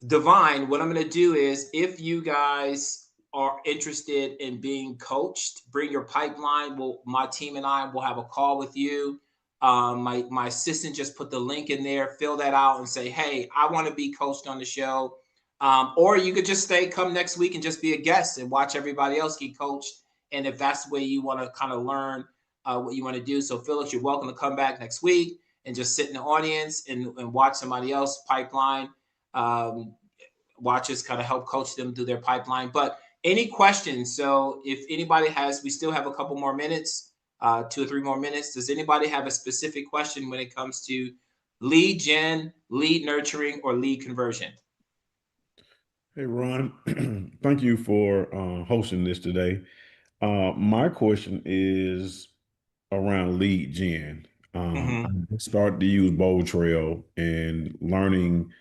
Divine, what I'm going to do is, if you guys are interested in being coached, bring your pipeline. My team and I will have a call with you. My assistant just put the link in there. Fill that out and say, hey, I want to be coached on the show. Or you could just come next week and just be a guest and watch everybody else get coached. And if that's the way you want to kind of learn what you want to do. So Felix, you're welcome to come back next week and just sit in the audience and watch somebody else pipeline. Watch us kind of help coach them through their pipeline. But any questions? So if anybody we still have a couple more minutes, 2 or 3 more minutes. Does anybody have a specific question when it comes to lead gen, lead nurturing, or lead conversion? Hey, Ron, thank you for hosting this today. My question is around lead gen. I started to use Bold Trail and learning,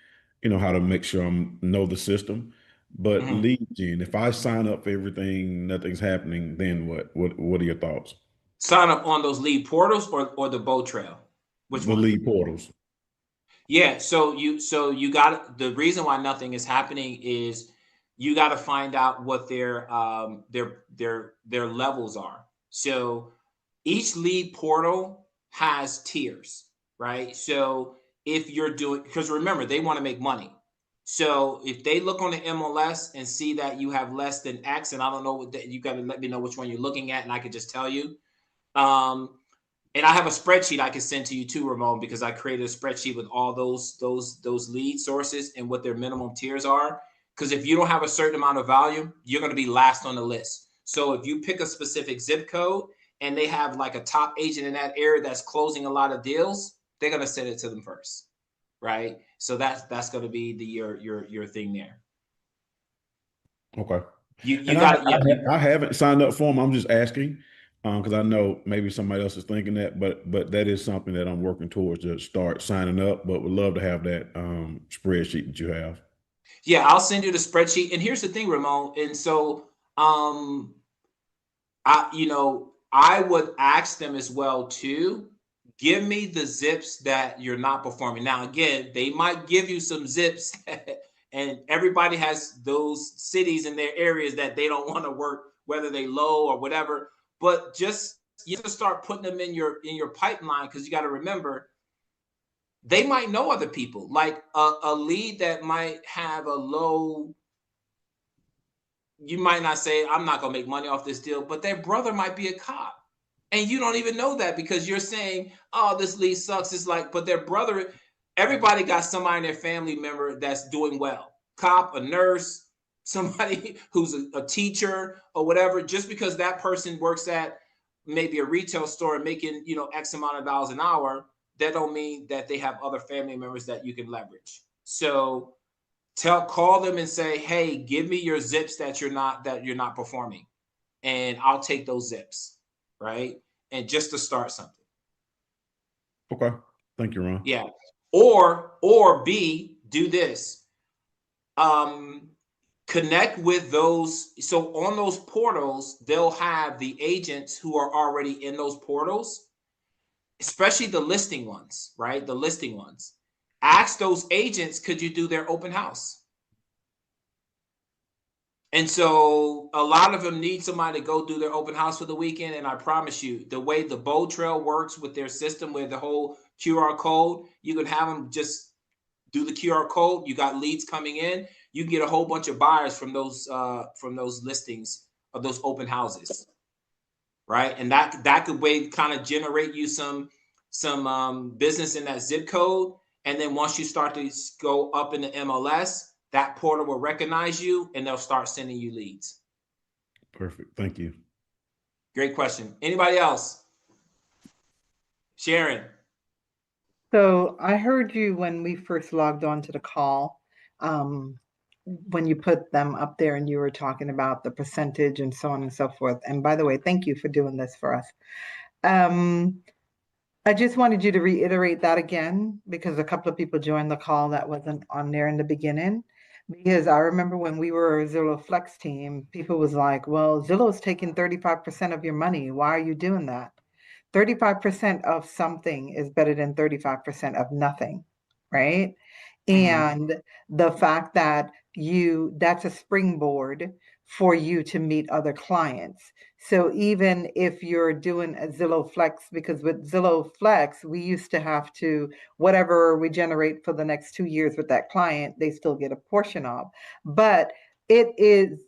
how to make sure I know the system. But lead gen, if I sign up for everything, nothing's happening, then what? What are your thoughts? Sign up on those lead portals or the Bold Trail? Which The one? lead portals. Yeah, so you got, the reason why nothing is happening is you got to find out what their levels are. So each lead portal has tiers, right? So if you're doing, because remember, they want to make money. So if they look on the MLS and see that you have less than X, and I don't know what that, you got to let me know which one you're looking at, and I could just tell you. And I have a spreadsheet I can send to you too, Ramon, because I created a spreadsheet with all those lead sources and what their minimum tiers are. Because if you don't have a certain amount of volume, you're going to be last on the list. So if you pick a specific zip code and they have like a top agent in that area that's closing a lot of deals, they're going to send it to them first, right? So that's going to be your thing there. Okay. You got it. I haven't signed up for them. I'm just asking because I know maybe somebody else is thinking that, but that is something that I'm working towards to start signing up. But would love to have that spreadsheet that you have. Yeah, I'll send you the spreadsheet. And here's the thing, Ramon. And so, I would ask them as well too. Give me the zips that you're not performing. Now, again, they might give you some zips, and everybody has those cities in their areas that they don't want to work, whether they low or whatever. But just you have to start putting them in your pipeline, because you got to remember, they might know other people. Like a lead that might have a low, you might not say, I'm not going to make money off this deal, but their brother might be a cop. And you don't even know that because you're saying, oh, this lead sucks. It's like, but their brother, everybody got somebody in their family member that's doing well. Cop, a nurse, somebody who's a teacher or whatever. Just because that person works at maybe a retail store and making, X amount of dollars an hour, that don't mean that they have other family members that you can leverage. So call them and say, hey, give me your zips that you're not performing, and I'll take those zips. Right. And just to start something. Okay. Thank you, Ron. Yeah. Or B, do this. Connect with those. So on those portals, they'll have the agents who are already in those portals, especially the listing ones, right? The listing ones. Ask those agents, could you do their open house? And so a lot of them need somebody to go do their open house for the weekend. And I promise you, the way the Bold Trail works with their system, with the whole QR code, you can have them just do the QR code. You got leads coming in. You can get a whole bunch of buyers from those listings of those open houses, right? And that could kind of generate you some business in that zip code. And then once you start to go up in the MLS, that portal will recognize you and they'll start sending you leads. Perfect. Thank you. Great question. Anybody else? Sharon. So I heard you when we first logged on to the call, when you put them up there and you were talking about the percentage and so on and so forth. And by the way, thank you for doing this for us. I just wanted you to reiterate that again because a couple of people joined the call that wasn't on there in the beginning. Because I remember when we were a Zillow Flex team, people was like, well, Zillow's taking 35% of your money. Why are you doing that? 35% of something is better than 35% of nothing, right? And the fact that that's a springboard for you to meet other clients. So even if you're doing a Zillow Flex, because with Zillow Flex, we used to have to, whatever we generate for the next 2 years with that client, they still get a portion of. But it is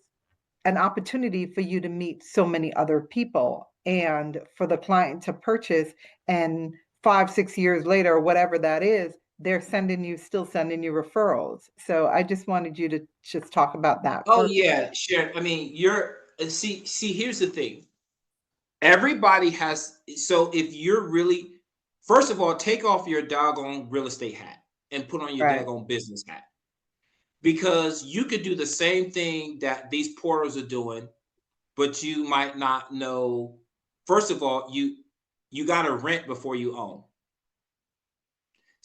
an opportunity for you to meet so many other people and for the client to purchase, and 5 6 years later, whatever that is, they're still sending you referrals. So I just wanted you to just talk about that Oh first. yeah, sure. I mean, see, here's the thing. Everybody has, so if you're really, first of all, take off your doggone real estate hat and put on your Right. doggone business hat. Because you could do the same thing that these portals are doing, but you might not know. First of all, you got to rent before you own.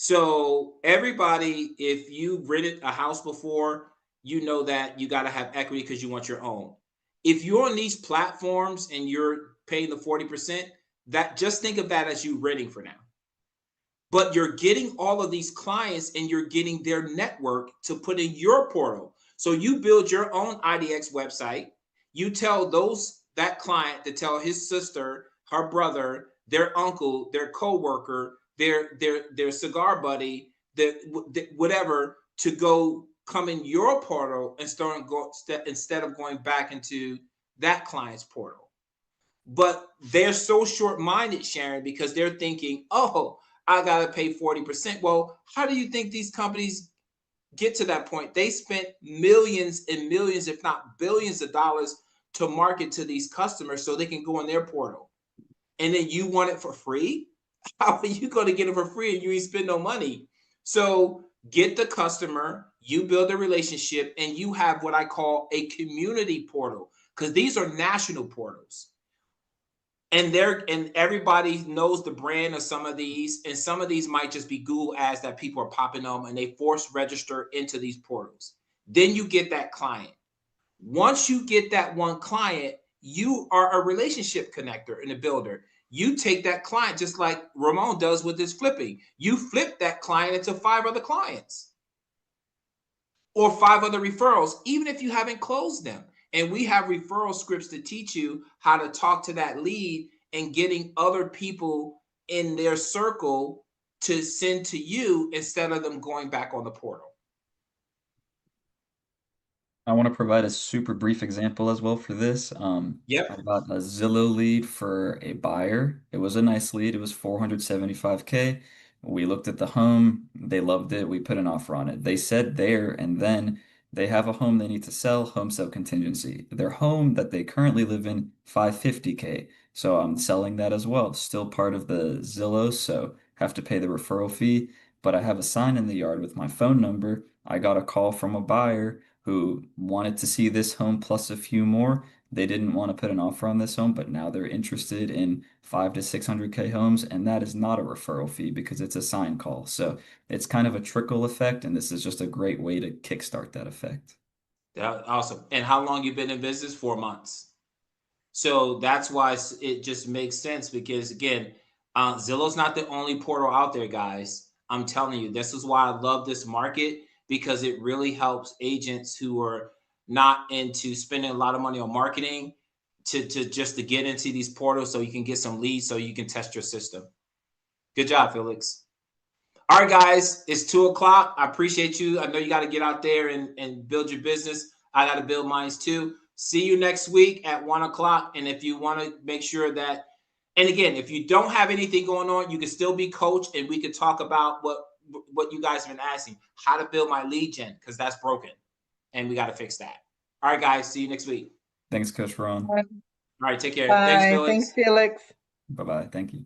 So everybody, if you rented a house before, you know that you got to have equity because you want your own. If you're on these platforms and you're paying the 40%, that just think of that as you renting for now. But you're getting all of these clients and you're getting their network to put in your portal. So you build your own IDX website. You tell that client to tell his sister, her brother, their uncle, their coworker, their cigar buddy, whatever, to go come in your portal and instead of going back into that client's portal. But they're so short-minded, Sharon, because they're thinking, oh, I got to pay 40%. Well, how do you think these companies get to that point? They spent millions and millions, if not billions of dollars to market to these customers so they can go in their portal. And then you want it for free? How are you going to get it for free and you ain't spend no money? So get the customer, you build a relationship, and you have what I call a community portal, because these are national portals. And everybody knows the brand of some of these, and some of these might just be Google ads that people are popping on and they force register into these portals. Then you get that client. Once you get that one client, you are a relationship connector and a builder. You take that client just like Ramon does with his flipping. You flip that client into 5 other clients or 5 other referrals, even if you haven't closed them. And we have referral scripts to teach you how to talk to that lead and getting other people in their circle to send to you instead of them going back on the portal. I want to provide a super brief example as well for this. Yep. I got a Zillow lead for a buyer. It was a nice lead. It was 475K. We looked at the home. They loved it. We put an offer on it. They said there and then they have a home they need to sell, home sale contingency. Their home that they currently live in, 550K. So I'm selling that as well. Still part of the Zillow, so have to pay the referral fee. But I have a sign in the yard with my phone number. I got a call from a buyer who wanted to see this home plus a few more. They didn't want to put an offer on this home, but now they're interested in 5 to 600K homes, and that is not a referral fee because it's a sign call. So it's kind of a trickle effect, and this is just a great way to kickstart that effect. Awesome. And how long you been in business? 4 months. So that's why it just makes sense, because again, Zillow's not the only portal out there, guys. I'm telling you, this is why I love this market, because it really helps agents who are not into spending a lot of money on marketing to get into these portals so you can get some leads so you can test your system. Good job, Felix. All right, guys, it's 2:00. I appreciate you. I know you got to get out there and build your business. I got to build mine too. See you next week at 1:00. And if you want to make sure that, and again, if you don't have anything going on, you can still be coached, and we could talk about what you guys have been asking, how to build my lead gen, because that's broken, and we got to fix that. All right, guys, see you next week. Thanks, Coach Ron. All right, take care. Thanks, Bye. Felix. Thanks, Felix. Bye-bye. Thank you.